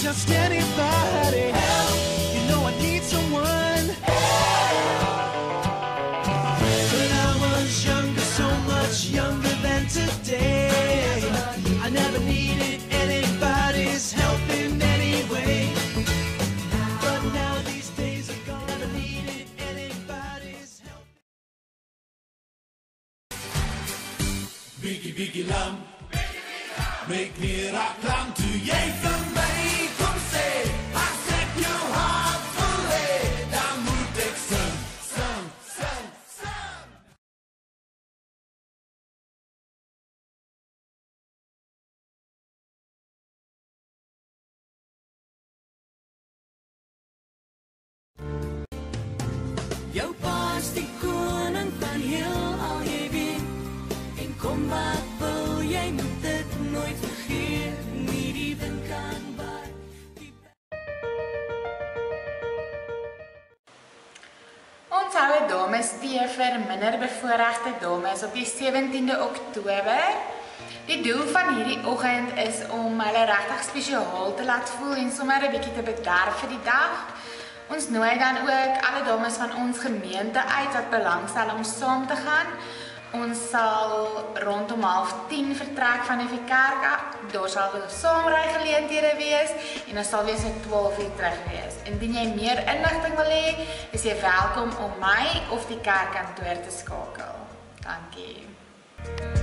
just anybody. Help, you know I need someone. When I was younger, so much younger than today, I never needed anybody's help in any way. But now these days are gone, never needed anybody's help. Biggie, biggie lam, make me rock lam to jy vir my kom sê, as ek jou hart wil hê, dan moet ek sing. Jou pa is die koning van heelal, jy weet. En kom wat wil, jy moet dit nooit vergeet. Nie die wind kan waai. Ons hou dames tee vir minder bevoorregte dames op die 17de Oktober. Die doel van hierdie oggend is om hulle regtig spesiaal te laat voel en sommer 'n bietjie te bederf vir die dag. Ons nooi dan ook alle dames van ons gemeente uit wat belangstel om saam te gaan. Ons sal rondom 9:30 vertrek van die kerk af. Daar sal saamry geleenthede wees en ons sal weer so 12 uur terug wees. Indien jy meer inligting wil hê, is jy welkom om my of die kerkkantoor te skakel. Dankie.